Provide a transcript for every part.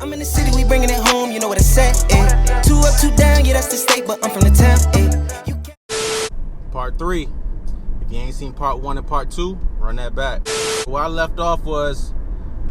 I'm in the city, we bringing it home, you know what I said, eh. 2 up, 2 down, yeah, that's the state, but I'm from the town, eh. Part 3. If you ain't seen part 1 and part 2, run that back. Where I left off was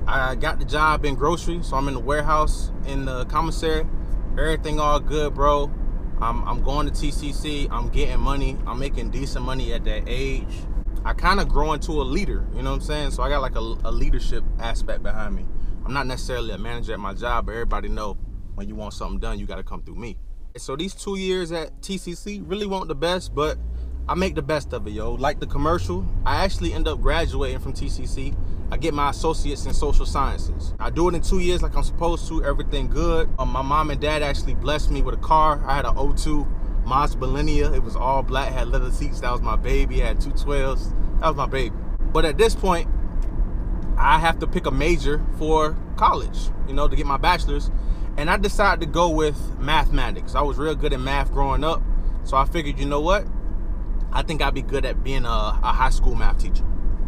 I got the job in grocery, so I'm in the warehouse in the commissary. Everything all good, bro. I'm going to TCC. I'm getting money. I'm making decent money at that age. I kind of grow into a leader, you know what I'm saying? So I got like a leadership aspect behind me. I'm not necessarily a manager at my job, but everybody know when you want something done, you got to come through me. So these 2 years at TCC really weren't the best, but I make the best of it, yo. Like the commercial, I actually end up graduating from TCC. I get my associates in social sciences. I do it in 2 years like I'm supposed to, everything good. My mom and dad actually blessed me with a car. I had an 02 Mazda Millennia. It was all black, had leather seats. That was my baby. I had 212s. That was my baby. But at this point, I have to pick a major for college, you know, to get my bachelor's. And I decided to go with mathematics. I was real good at math growing up. So I figured, you know what? I think I'd be good at being a high school math teacher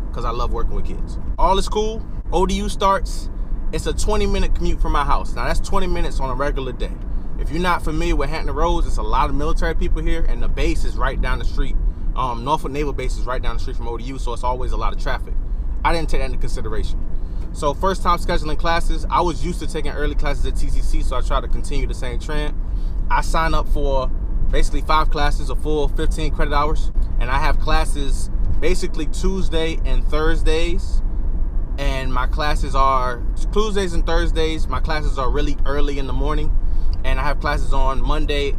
because I love working with kids. All is cool. ODU starts. It's a 20-minute commute from my house. Now, that's 20 minutes on a regular day. If you're not familiar with Hampton Roads, it's a lot of military people here, and the base is right down the street. Norfolk Naval Base is right down the street from ODU, so it's always a lot of traffic. I didn't take that into consideration. So first time scheduling classes, I was used to taking early classes at TCC, so I tried to continue the same trend. I signed up for basically 5 classes, a full 15 credit hours, and I have classes basically Tuesday and Thursdays. And my classes are Tuesdays and Thursdays. My classes are really early in the morning, and I have classes on Monday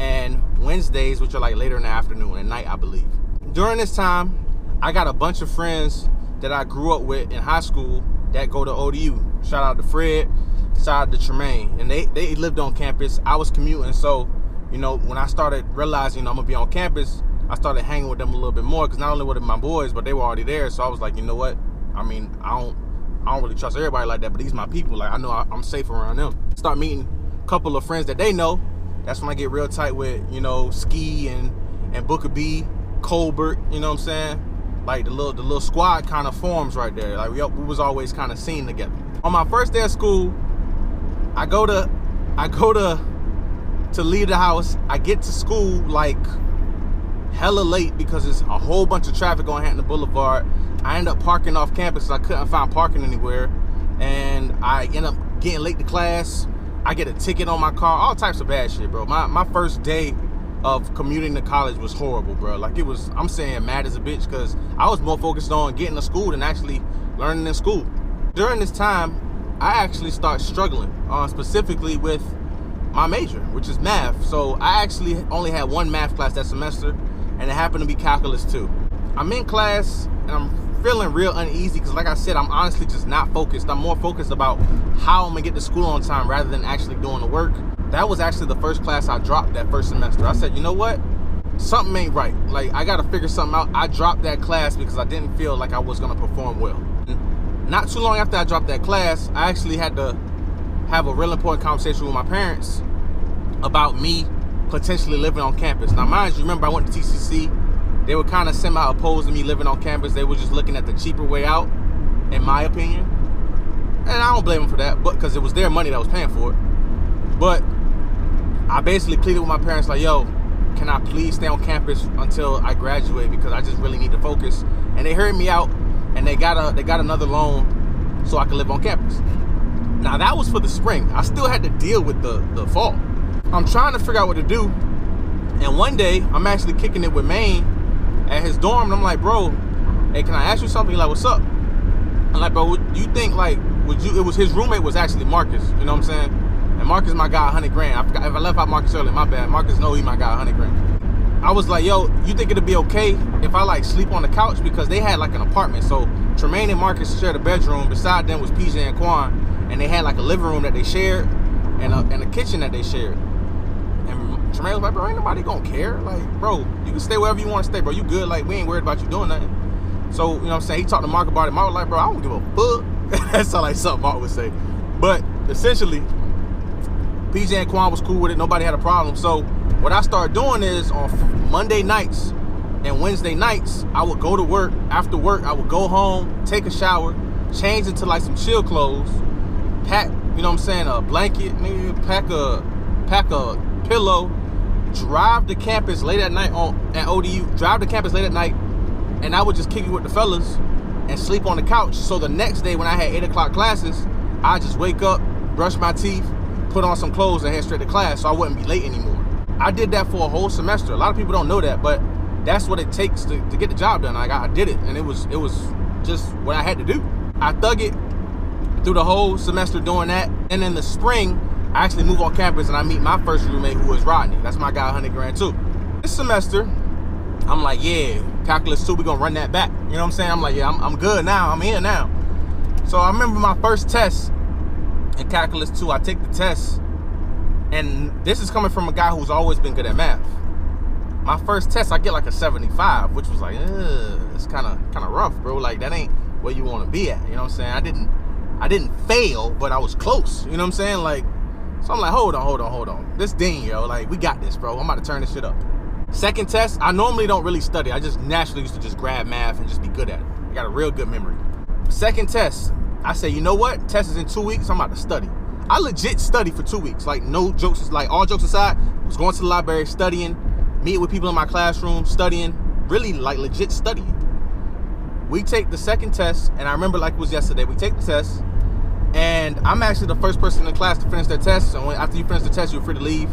and Wednesdays, which are like later in the afternoon and night, I believe. During this time, I got a bunch of friends that I grew up with in high school that go to ODU. Shout out to Fred, shout out to Tremaine. And they lived on campus. I was commuting, so, you know, when I started realizing, you know, I'm gonna be on campus, I started hanging with them a little bit more, because not only were they my boys, but they were already there. So I was like, you know what? I mean, I don't really trust everybody like that, but these are my people. Like, I know I'm safe around them. Start meeting a couple of friends that they know. That's when I get real tight with, you know, Ski and Booker B, Colbert, you know what I'm saying? Like the little squad kind of forms right there. Like we was always kind of seen together. On my first day of school, I go to leave the house. I get to school like hella late because there's a whole bunch of traffic on Hampton Boulevard. I end up parking off campus. I couldn't find parking anywhere, and I end up getting late to class. I get a ticket on my car, all types of bad shit, bro. My first day of commuting to college was horrible, bro. Like, it was, I'm saying mad as a bitch, because I was more focused on getting to school than actually learning in school. During this time, I actually start struggling, specifically with my major, which is math. So I actually only had 1 math class that semester, and it happened to be calculus 2. I'm in class, and I'm feeling real uneasy because, like I said, I'm honestly just not focused. I'm more focused about how I'm gonna get to school on time rather than actually doing the work. That was actually the first class I dropped that first semester. I said, you know what? Something ain't right. Like, I gotta figure something out. I dropped that class because I didn't feel like I was gonna perform well. And not too long after I dropped that class, I actually had to have a real important conversation with my parents about me potentially living on campus. Now, mind you, remember I went to TCC. They were kind of semi-opposed to me living on campus. They were just looking at the cheaper way out, in my opinion. And I don't blame them for that, but because it was their money that was paying for it. But I basically pleaded with my parents like, yo, can I please stay on campus until I graduate, because I just really need to focus. And they heard me out, and they got another loan so I could live on campus. Now, that was for the spring. I still had to deal with the fall. I'm trying to figure out what to do. And one day, I'm actually kicking it with Maine at his dorm, and I'm like, bro, hey, can I ask you something? He's like, what's up? I'm like, bro, you think, like, it was his roommate was actually Marcus, you know what I'm saying? And Marcus my guy 100 grand. I forgot, if I left out Marcus earlier, my bad. Marcus know he my guy 100 grand. I was like, yo, you think it'd be okay if I like sleep on the couch? Because they had like an apartment. So Tremaine and Marcus shared a bedroom. Beside them was PJ and Quan, and they had like a living room that they shared and a kitchen that they shared. And Tremaine was like, bro, ain't nobody gonna care. Like, bro, you can stay wherever you want to stay, bro. You good? Like, we ain't worried about you doing nothing. So, you know what I'm saying? He talked to Mark about it. Mark was like, bro, I don't give a fuck. That sound like something Mark would say. But essentially, PJ and Quan was cool with it. Nobody had a problem. So what I started doing is on Monday nights and Wednesday nights, I would go to work. After work, I would go home, take a shower, change into like some chill clothes, pack you know what I'm saying, a blanket, nigga, pack a pillow, drive to campus late at night at ODU, drive to campus late at night, and I would just kick it with the fellas and sleep on the couch. So the next day when I had 8 o'clock classes, I just wake up, brush my teeth, put on some clothes, and head straight to class so I wouldn't be late anymore. I did that for a whole semester. A lot of people don't know that, but that's what it takes to get the job done. Like, I did it, and it was just what I had to do. I thug it through the whole semester doing that, and in the spring, I actually move on campus and I meet my first roommate, who was Rodney. That's my guy, 100 grand too. This semester, I'm like, yeah, calculus 2, we gonna run that back. You know what I'm saying? I'm like, yeah, I'm good now. I'm in now. So I remember my first test in calculus 2. I take the test, and this is coming from a guy who's always been good at math. My first test, I get like a 75, which was like, it's kind of rough, bro. Like, that ain't where you want to be at. You know what I'm saying? I didn't fail, but I was close. You know what I'm saying? Like, so I'm like, hold on. This Dean, yo, like, we got this, bro. I'm about to turn this shit up. Second test, I normally don't really study. I just naturally used to just grab math and just be good at it. I got a real good memory. Second test, I say, you know what? Test is in 2 weeks. I'm about to study. I legit studied for 2 weeks. Like, no jokes, like, all jokes aside, I was going to the library, studying, meeting with people in my classroom, studying, really, like, legit studying. We take the second test, and I remember like it was yesterday. We take the test, and I'm actually the first person in the class to finish their test. So after you finish the test, you're free to leave.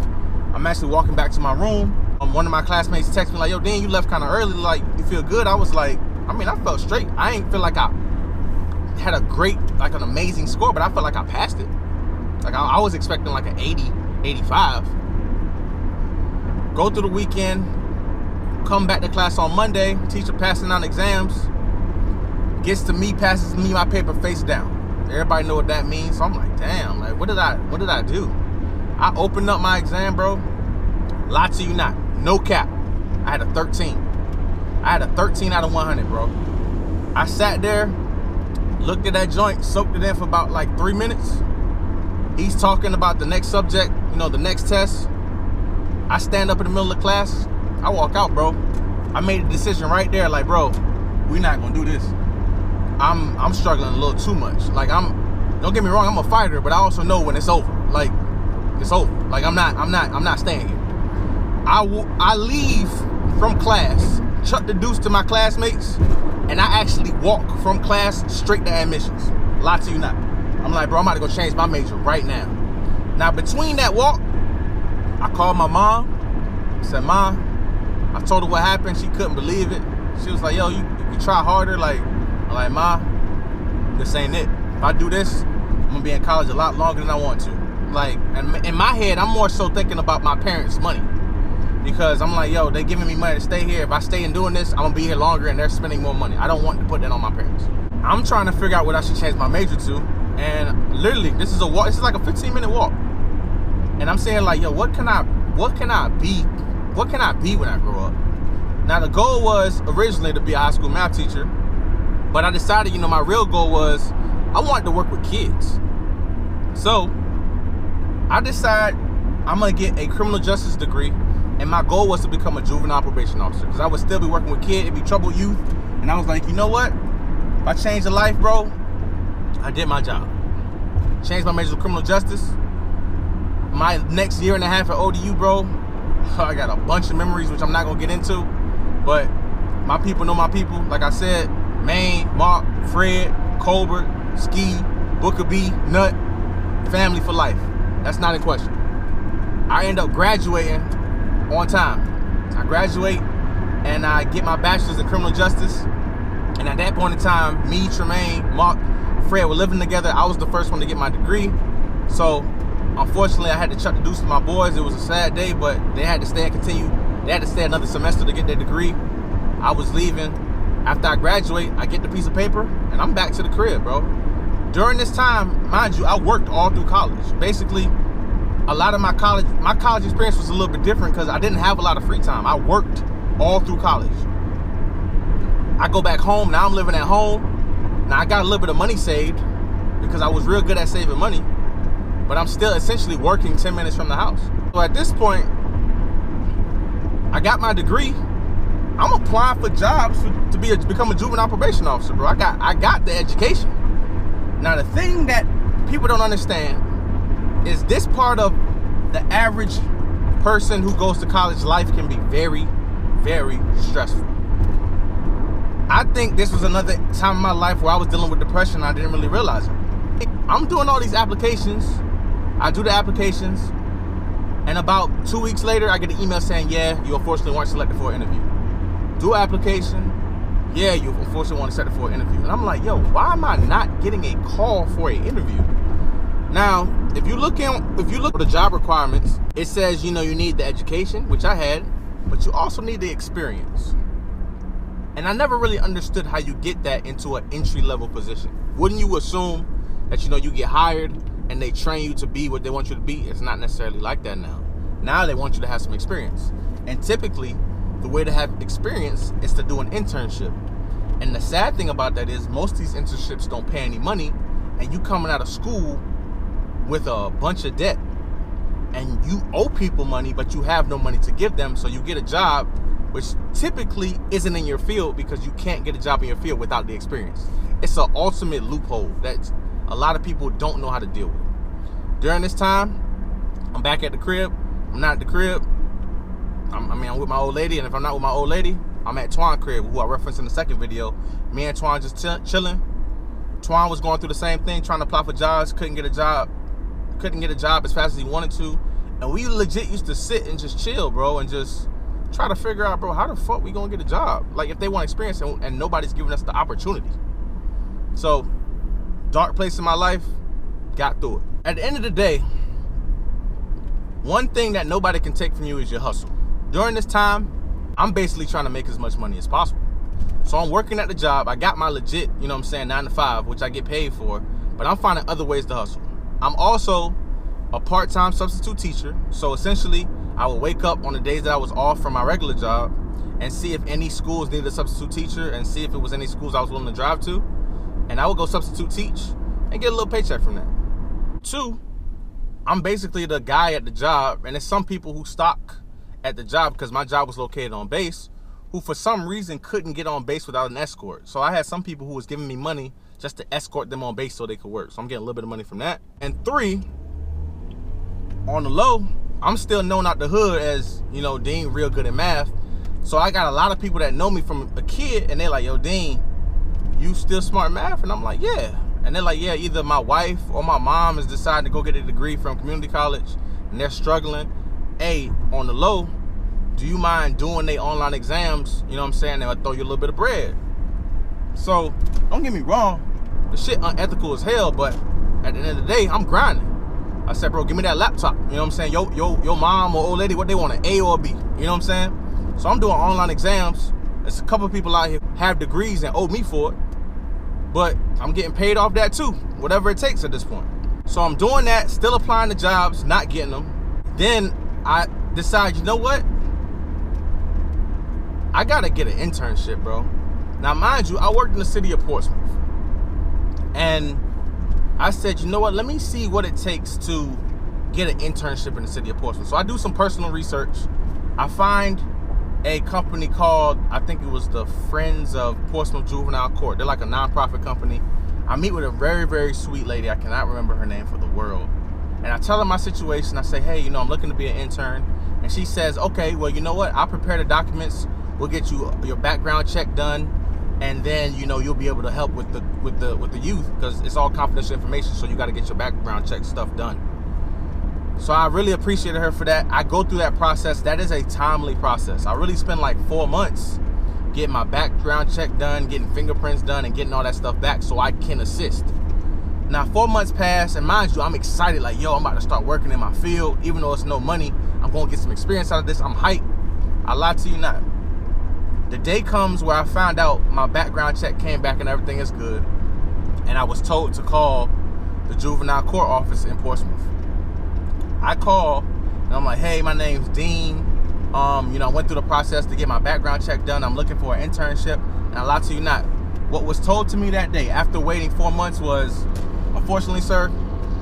I'm actually walking back to my room. One of my classmates texted me like, yo, Dean, you left kind of early. Like, you feel good? I was like, I mean, I felt straight. I ain't feel like I had a great, like an amazing score, but I felt like I passed it. Like, I was expecting like an 80, 85. Go through the weekend, come back to class on Monday, teacher passing out exams, gets to me, passes me my paper face down. Everybody know what that means. So I'm like, damn, like, what did I do? I opened up my exam, bro. Lie to you not, no cap, I had a 13. I had a 13 out of 100, bro. I sat there, looked at that joint, soaked it in for about like 3 minutes. He's talking about the next subject, you know, the next test. I stand up in the middle of the class, I walk out, bro. I made a decision right there, like, bro, we're not gonna do this. I'm struggling a little too much. Like, don't get me wrong, I'm a fighter, but I also know when it's over. Like, it's over. Like, I'm not staying here. I leave from class, chuck the deuce to my classmates, and I actually walk from class straight to admissions. Lie to you not. I'm like, bro, I'm about to go change my major right now. Now, between that walk, I called my mom. I said, Mom, I told her what happened. She couldn't believe it. She was like, yo, you try harder. Like, I'm like, Ma, this ain't it. If I do this, I'm gonna be in college a lot longer than I want to. Like, and in my head, I'm more so thinking about my parents' money. Because I'm like, yo, they giving me money to stay here. If I stay in doing this, I'm gonna be here longer and they're spending more money. I don't want to put that on my parents. I'm trying to figure out what I should change my major to. And literally, this is a walk. This is like a 15-minute walk. And I'm saying like, yo, what can I be when I grow up? Now, the goal was originally to be a high school math teacher. But I decided, you know, my real goal was I wanted to work with kids. So I decided I'm gonna get a criminal justice degree. And my goal was to become a juvenile probation officer, because I would still be working with kids, it'd be troubled youth. And I was like, you know what? If I change their life, bro, I did my job. Changed my major to criminal justice. My next year and a half at ODU, bro, I got a bunch of memories, which I'm not gonna get into. But my people know my people. Like I said, Maine, Mark, Fred, Colbert, Ski, Booker B, Nut, family for life. That's not in question. I end up graduating on time. I graduate and I get my bachelor's in criminal justice. And at that point in time, me, Tremaine, Mark, Fred were living together. I was the first one to get my degree. So unfortunately, I had to chuck the deuce to my boys. It was a sad day, but they had to stay and continue. They had to stay another semester to get their degree. I was leaving. After I graduate, I get the piece of paper and I'm back to the crib, bro. During this time, mind you, I worked all through college. Basically, a lot of my college experience was a little bit different because I didn't have a lot of free time. I worked all through college. I go back home. Now I'm living at home. Now I got a little bit of money saved because I was real good at saving money, but I'm still essentially working 10 minutes from the house. So at this point, I got my degree. I'm applying for jobs to become a juvenile probation officer, bro. I got the education. Now the thing that people don't understand this part of the average person who goes to college life can be very, very stressful. I think this was another time in my life where I was dealing with depression. I didn't really realize it. I'm doing all these applications. I do the applications, and about 2 weeks later, I get an email saying, yeah, you unfortunately weren't selected for an interview. Do application. Yeah, you unfortunately weren't selected for an interview. And I'm like, yo, why am I not getting a call for an interview? Now, if you look at the job requirements, it says, you need the education, which I had, but you also need the experience. And I never really understood how you get that into an entry-level position. Wouldn't you assume that, you get hired and they train you to be what they want you to be? It's not necessarily like that now. Now they want you to have some experience. And typically, the way to have experience is to do an internship. And the sad thing about that is most of these internships don't pay any money, and you coming out of school with a bunch of debt, and you owe people money, but you have no money to give them, so you get a job which typically isn't in your field because you can't get a job in your field without the experience. It's an ultimate loophole that a lot of people don't know how to deal with. During this time, I'm back at the crib. I'm not at the crib. I'm with my old lady, and if I'm not with my old lady, I'm at Twan crib, who I referenced in the second video. Me and Twan just chilling. Twan was going through the same thing, trying to apply for jobs, couldn't get a job as fast as he wanted to. And we legit used to sit and just chill, bro, and just try to figure out, bro, how the fuck we gonna get a job? Like, if they want experience and nobody's giving us the opportunity. So, dark place in my life, got through it. At the end of the day, one thing that nobody can take from you is your hustle. During this time, I'm basically trying to make as much money as possible. So I'm working at the job. I got my legit, 9 to 5, which I get paid for, but I'm finding other ways to hustle. I'm also a part-time substitute teacher. So essentially, I would wake up on the days that I was off from my regular job and see if any schools needed a substitute teacher and see if it was any schools I was willing to drive to. And I would go substitute teach and get a little paycheck from that. 2, I'm basically the guy at the job, and there's some people who stock at the job because my job was located on base, who for some reason couldn't get on base without an escort. So I had some people who was giving me money just to escort them on base so they could work. So I'm getting a little bit of money from that. And 3, on the low, I'm still known out the hood as, Dean real good at math. So I got a lot of people that know me from a kid, and they're like, yo, Dean, you still smart at math? And I'm like, yeah. And they're like, yeah, either my wife or my mom has decided to go get a degree from community college, and they're struggling. Hey, on the low, do you mind doing their online exams? You know what I'm saying? They'll throw you a little bit of bread. So, don't get me wrong, the shit unethical as hell, but at the end of the day, I'm grinding. I said, bro, give me that laptop. You know what I'm saying? Your mom or old lady, what they want, an A or a B. You know what I'm saying? So I'm doing online exams. There's a couple of people out here have degrees and owe me for it, but I'm getting paid off that too, whatever it takes at this point. So I'm doing that, still applying to jobs, not getting them. Then I decide, you know what? I gotta get an internship, bro. Now, mind you, I worked in the city of Portsmouth. And I said, you know what? Let me see what it takes to get an internship in the city of Portsmouth. So I do some personal research. I find a company called, I think it was the Friends of Portsmouth Juvenile Court. They're like a nonprofit company. I meet with a very, very sweet lady. I cannot remember her name for the world. And I tell her my situation. I say, hey, I'm looking to be an intern. And she says, okay, well, you know what? I'll prepare the documents. We'll get you your background check done. And then, you'll be able to help with the youth, because it's all confidential information. So you got to get your background check stuff done. So I really appreciated her for that. I go through that process. That is a timely process. I really spend like 4 months getting my background check done, getting fingerprints done, and getting all that stuff back so I can assist. Now, 4 months pass, and mind you, I'm excited. Like, yo, I'm about to start working in my field. Even though it's no money, I'm going to get some experience out of this. I'm hyped. I lie to you not. The day comes where I found out my background check came back and everything is good. And I was told to call the juvenile court office in Portsmouth. I call, and I'm like, hey, my name's Dean. I went through the process to get my background check done. I'm looking for an internship. And I lie to you not. What was told to me that day after waiting 4 months was, unfortunately, sir,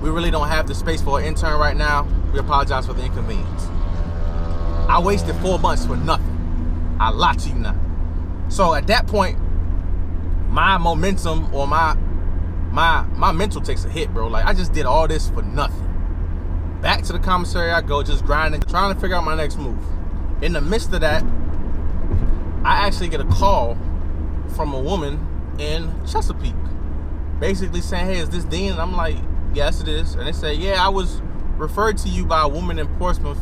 we really don't have the space for an intern right now. We apologize for the inconvenience. I wasted 4 months for nothing. I lie to you not. So at that point, my momentum or my mental takes a hit, bro. Like, I just did all this for nothing. to the commissary I go, just grinding, trying to figure out my next move. In the midst of that, I actually get a call from a woman in Chesapeake, basically saying, hey, is this Dean? And I'm like, yes, it is. And they say, yeah, I was referred to you by a woman in Portsmouth.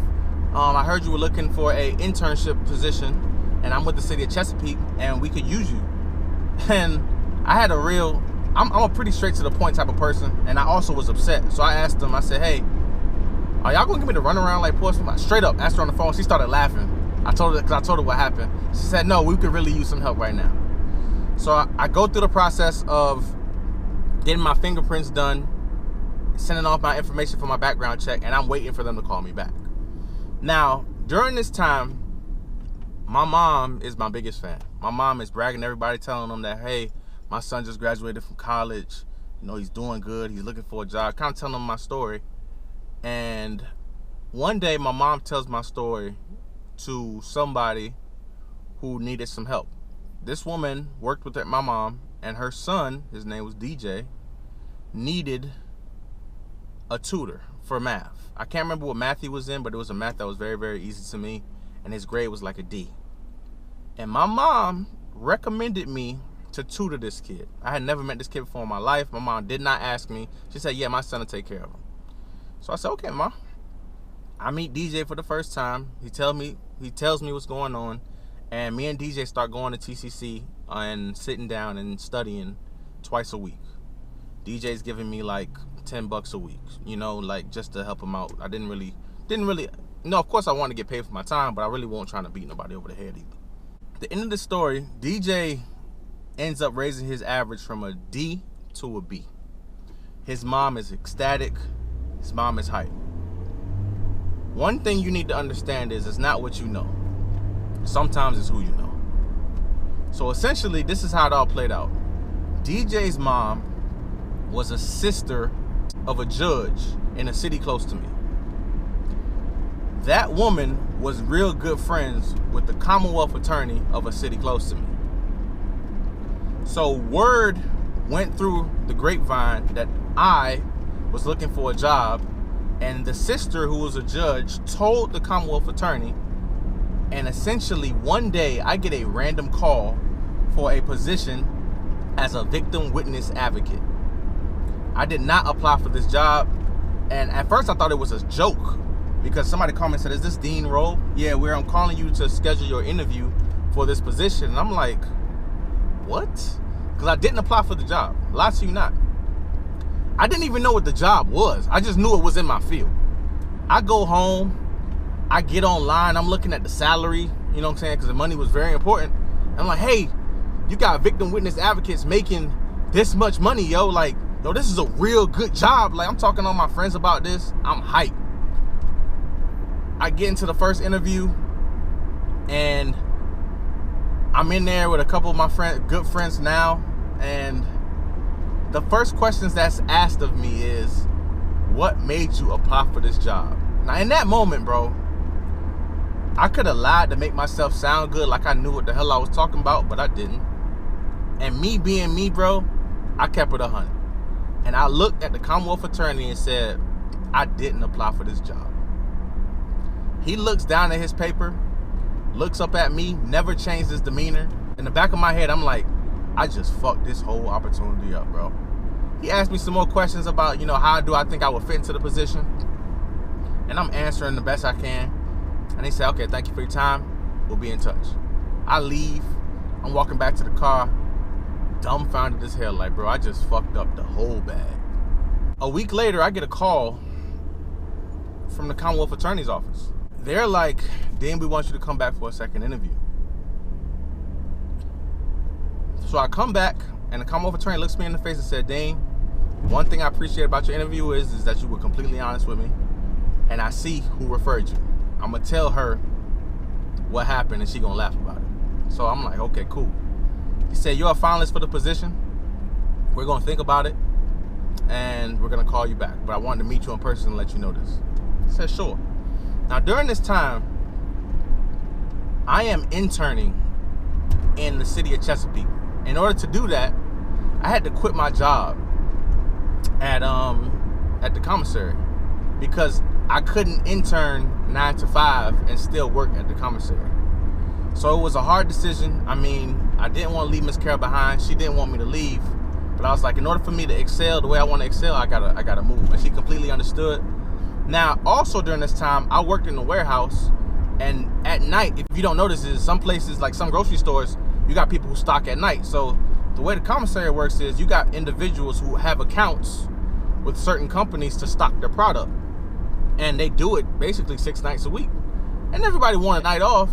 I heard you were looking for a internship position, and I'm with the city of Chesapeake, and we could use you. And I had I'm a pretty straight to the point type of person, and I also was upset. So I asked them, I said, hey, are y'all gonna give me the runaround like Portsmouth? I straight up asked her on the phone. She started laughing. I told her what happened. She said, no, we could really use some help right now. So I go through the process of getting my fingerprints done, sending off my information for my background check, and I'm waiting for them to call me back. Now, during this time, my mom is my biggest fan. My mom is bragging to everybody, telling them that, hey, my son just graduated from college. You know, he's doing good. He's looking for a job. Kind of telling them my story. And one day, my mom tells my story to somebody who needed some help. This woman worked with my mom, and her son, his name was DJ, needed a tutor for math. I can't remember what math he was in, but it was a math that was very, very easy to me, and his grade was like a D. And my mom recommended me to tutor this kid. I had never met this kid before in my life. My mom did not ask me. She said, yeah, my son will take care of him. So I said, okay, Ma. I meet DJ for the first time. He tells me what's going on, and me and DJ start going to TCC and sitting down and studying twice a week. DJ's giving me like $10 a week, you know, like just to help him out. I didn't really, of course I wanted to get paid for my time, but I really wasn't trying to beat nobody over the head either. At the end of the story, DJ ends up raising his average from a D to a B. His mom is ecstatic. His mom is hyped. One thing you need to understand is it's not what you know. Sometimes it's who you know. So essentially, this is how it all played out. DJ's mom was a sister of a judge in a city close to me. That woman was real good friends with the Commonwealth attorney of a city close to me. So word went through the grapevine that I was looking for a job, and the sister, who was a judge, told the Commonwealth attorney, and essentially one day I get a random call for a position as a victim witness advocate. I did not apply for this job, and at first I thought it was a joke because somebody called me and said, is this Dean Rowe? Yeah, I'm calling you to schedule your interview for this position. And I'm like, what? Because I didn't apply for the job. Lie to you not. I didn't even know what the job was. I just knew it was in my field. I go home, I get online, I'm looking at the salary, you know what I'm saying, because the money was very important. I'm like, hey, you got victim witness advocates making this much money, yo. Like, yo, this is a real good job. Like, I'm talking to all my friends about this. I'm hyped. I get into the first interview, and I'm in there with a couple of my good friends now, and the first questions that's asked of me is, what made you apply for this job? Now, in that moment, bro, I could have lied to make myself sound good, like I knew what the hell I was talking about, but I didn't. And me being me, bro, I kept it 100. And I looked at the Commonwealth attorney and said, I didn't apply for this job. He looks down at his paper, looks up at me, never changed his demeanor. In the back of my head, I'm like, I just fucked this whole opportunity up, bro. He asked me some more questions about, how do I think I would fit into the position? And I'm answering the best I can. And he said, okay, thank you for your time. We'll be in touch. I leave. I'm walking back to the car, dumbfounded as hell. Like, bro, I just fucked up the whole bag. A week later, I get a call from the Commonwealth Attorney's office. They're like, Dean, we want you to come back for a second interview. So I come back, and the Commonwealth Attorney looks me in the face and said, Dean, one thing I appreciate about your interview is that you were completely honest with me, and I see who referred you. I'm going to tell her what happened, and she going to laugh about it. So I'm like, okay, cool. He said, you're a finalist for the position. We're going to think about it, and we're going to call you back. But I wanted to meet you in person and let you know this. I said, sure. Now, during this time, I am interning in the city of Chesapeake. In order to do that, I had to quit my job at the commissary. because I couldn't intern 9 to 5 and still work at the commissary. So it was a hard decision. I mean, I didn't want to leave Miss Carol behind. She didn't want me to leave. But I was like, in order for me to excel the way I want to excel, I gotta move. And she completely understood. Now, also during this time, I worked in the warehouse. And at night, if you don't notice, is some places, like some grocery stores, you got people who stock at night. So the way the commissary works is you got individuals who have accounts with certain companies to stock their product. And they do it basically 6 nights a week. And everybody wanted a night off.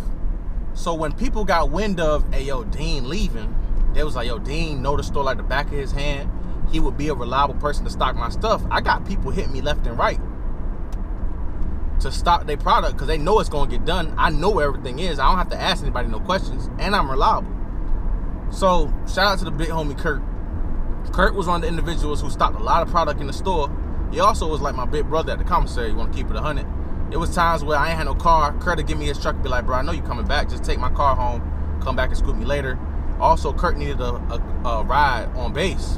So when people got wind of, hey, yo, Dean leaving, they was like, yo, Dean know the store like the back of his hand. He would be a reliable person to stock my stuff. I got people hitting me left and right to stock their product because they know it's going to get done. I know where everything is. I don't have to ask anybody no questions. And I'm reliable. So shout out to the big homie Kurt. Kurt was one of the individuals who stocked a lot of product in the store. He also was like my big brother at the commissary. You want to keep it 100. It was times where I ain't had no car. Kurt would give me his truck and be like, bro, I know you coming back. Just take my car home. Come back and scoop me later. Also, Kurt needed a ride on base.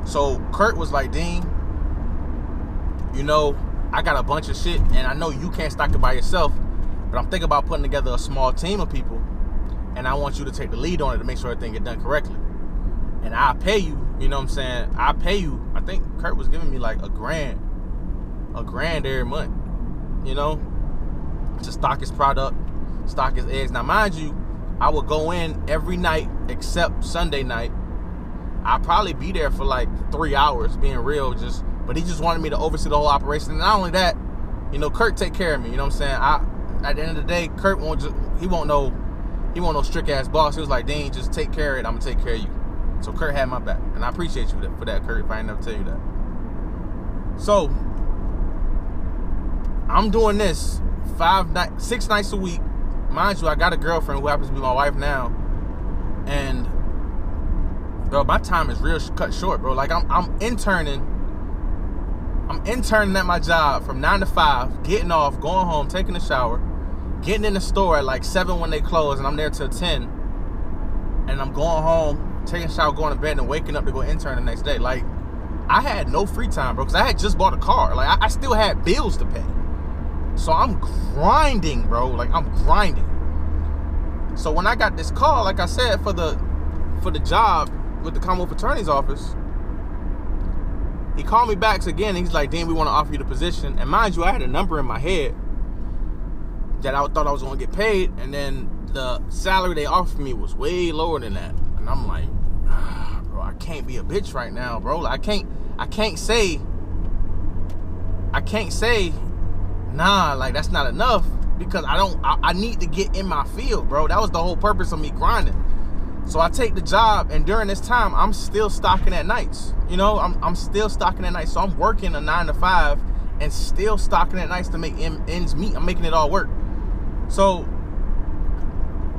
So Kurt was like, Dean, you know, I got a bunch of shit, and I know you can't stock it by yourself, but I'm thinking about putting together a small team of people, and I want you to take the lead on it to make sure everything get done correctly. And I'll pay you, you know what I'm saying? I'll pay you. I think Kurt was giving me like $1,000 every month, you know, to stock his product, stock his eggs. Now, mind you, I would go in every night except Sunday night. I'd probably be there for like 3 hours, being real, but he just wanted me to oversee the whole operation. And not only that, you know, Kurt take care of me, you know what I'm saying? At the end of the day, Kurt won't no strict ass boss. He was like, Dean, just take care of it. I'm gonna take care of you. So Kurt had my back, and I appreciate you for that, Kurt, if I ain't never tell you that. So I'm doing this 6 nights a week. Mind you, I got a girlfriend who happens to be my wife now, and bro, my time is real cut short, bro. Like I'm interning at my job from 9 to 5, getting off, going home, taking a shower, getting in the store at like 7 when they close, and I'm there till 10, and I'm going home, taking a shower, going to bed, and waking up to go intern the next day. Like, I had no free time, bro, because I had just bought a car. Like, I still had bills to pay. So I'm grinding, bro. Like, I'm grinding. So when I got this call, like I said, for the job with the Commonwealth Attorney's Office, he called me back again, and he's like, Dean, we want to offer you the position. And mind you, I had a number in my head that I thought I was going to get paid, and then the salary they offered me was way lower than that. And I'm like, bro, I can't be a bitch right now, bro. Like, I can't say, nah, like, that's not enough, because I need to get in my field, bro. That was the whole purpose of me grinding. So I take the job, and during this time, I'm still stocking at nights. You know, I'm still stocking at nights. So I'm working a 9 to 5 and still stocking at nights to make ends meet. I'm making it all work. So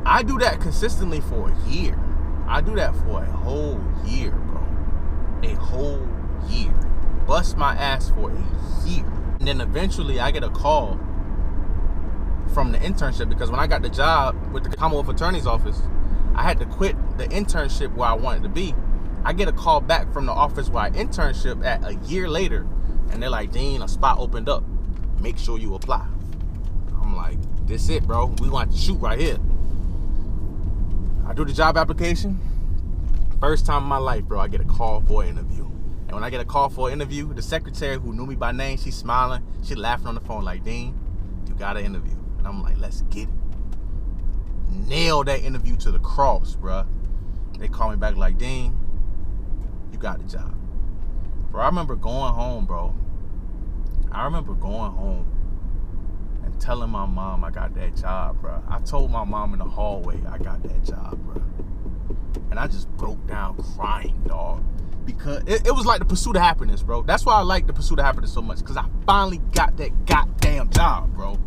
I do that consistently for a year. I do that for a whole year, bro. A whole year. Bust my ass for a year. And then eventually I get a call from the internship, because when I got the job with the Commonwealth Attorney's Office, I had to quit the internship where I wanted to be. I get a call back from the office where I internship at a year later, and they're like, Dean, a spot opened up. Make sure you apply. I'm like, this it, bro. We gonna have to shoot right here. I do the job application. First time in my life, bro, I get a call for an interview. And when I get a call for an interview, the secretary who knew me by name, she's smiling. She laughing on the phone like, Dean, you got an interview. And I'm like, let's get it. Nail that interview to the cross, bro. They call me back like, Dean, you got the job. Bro, I remember going home, bro. I remember going home and telling my mom I got that job, bro. I told my mom in the hallway I got that job, bro. And I just broke down crying, dog. Because it was like the pursuit of happiness, bro. That's why I like the pursuit of happiness so much, because I finally got that goddamn job, bro.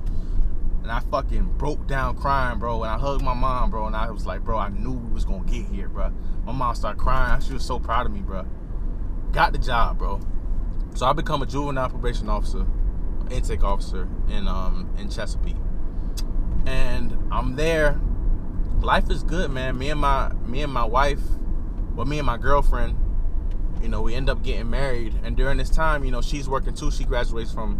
And I fucking broke down crying, bro. And I hugged my mom, bro. And I was like, bro, I knew we was going to get here, bro. My mom started crying. She was so proud of me, bro. Got the job, bro. So I become a juvenile probation officer, intake officer in Chesapeake. And I'm there. Life is good, man. Me and my wife, well, me and my girlfriend, you know, we end up getting married. And during this time, you know, she's working too. She graduates from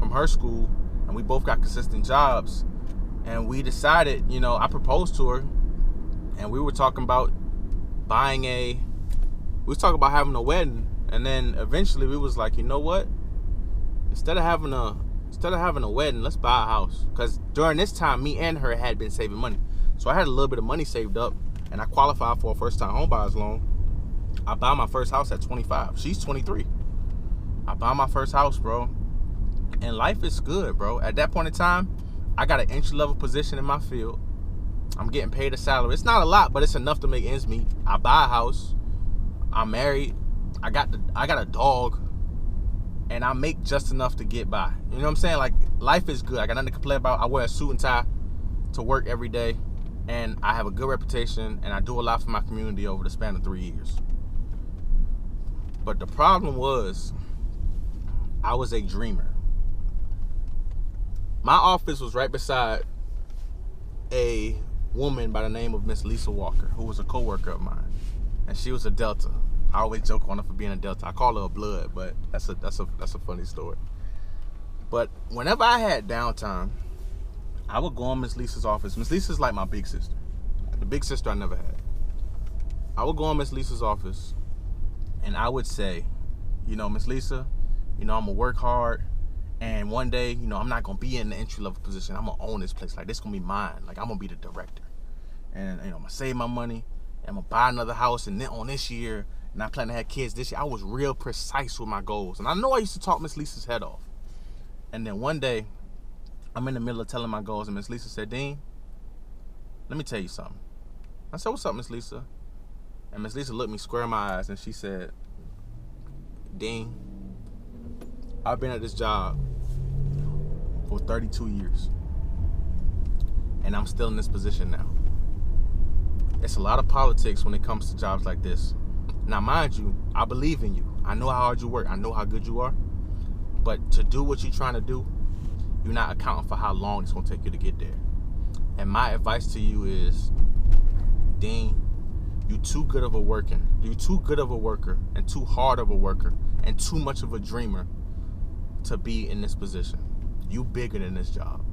from her school, and we both got consistent jobs. And we decided, you know, I proposed to her, and we were talking about having a wedding. And then eventually we was like, you know what? Instead of having a wedding, let's buy a house. Because during this time, me and her had been saving money. So I had a little bit of money saved up, and I qualified for a first-time homebuyer's loan. I buy my first house at 25. She's 23. I buy my first house, bro. And life is good, bro. At that point in time, I got an entry-level position in my field. I'm getting paid a salary. It's not a lot, but it's enough to make ends meet. I buy a house. I'm married. I got a dog. And I make just enough to get by. You know what I'm saying? Like, life is good. I got nothing to complain about. I wear a suit and tie to work every day. And I have a good reputation. And I do a lot for my community over the span of 3 years. But the problem was, I was a dreamer. My office was right beside a woman by the name of Miss Lisa Walker, who was a co-worker of mine. And she was a Delta. I always joke on her for being a Delta. I call her a blood, but that's a funny story. But whenever I had downtime, I would go in Miss Lisa's office. Miss Lisa's like my big sister. The big sister I never had. I would go in Miss Lisa's office, and I would say, you know, Miss Lisa, you know, I'm going to work hard. And one day, you know, I'm not going to be in the entry-level position. I'm going to own this place. Like, this going to be mine. Like, I'm going to be the director. And, you know, I'm going to save my money. And I'm going to buy another house. And then on this year, and I plan to have kids this year. I was real precise with my goals. And I know I used to talk Miss Lisa's head off. And then one day, I'm in the middle of telling my goals. And Miss Lisa said, Dean, let me tell you something. I said, what's up, Miss Lisa? And Miss Lisa looked me square in my eyes. And she said, Dean, I've been at this job for 32 years. And I'm still in this position now. It's a lot of politics when it comes to jobs like this. Now, mind you, I believe in you. I know how hard you work. I know how good you are. But to do what you're trying to do, you're not accounting for how long it's going to take you to get there. And my advice to you is, Dean, you're too good of a worker. You're too good of a worker and too hard of a worker and too much of a dreamer to be in this position. You bigger than this job.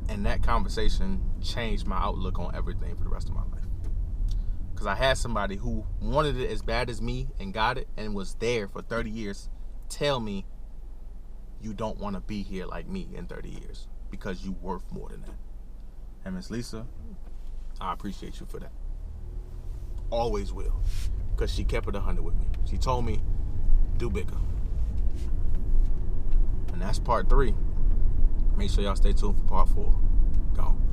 And that conversation changed my outlook on everything for the rest of my life. Because I had somebody who wanted it as bad as me and got it and was there for 30 years tell me, you don't want to be here like me in 30 years because you worth more than that. And Miss Lisa, I appreciate you for that. Always will. Because she kept it 100 with me. She told me, do bigger. And that's part 3. Make sure y'all stay tuned for part 4. Gone.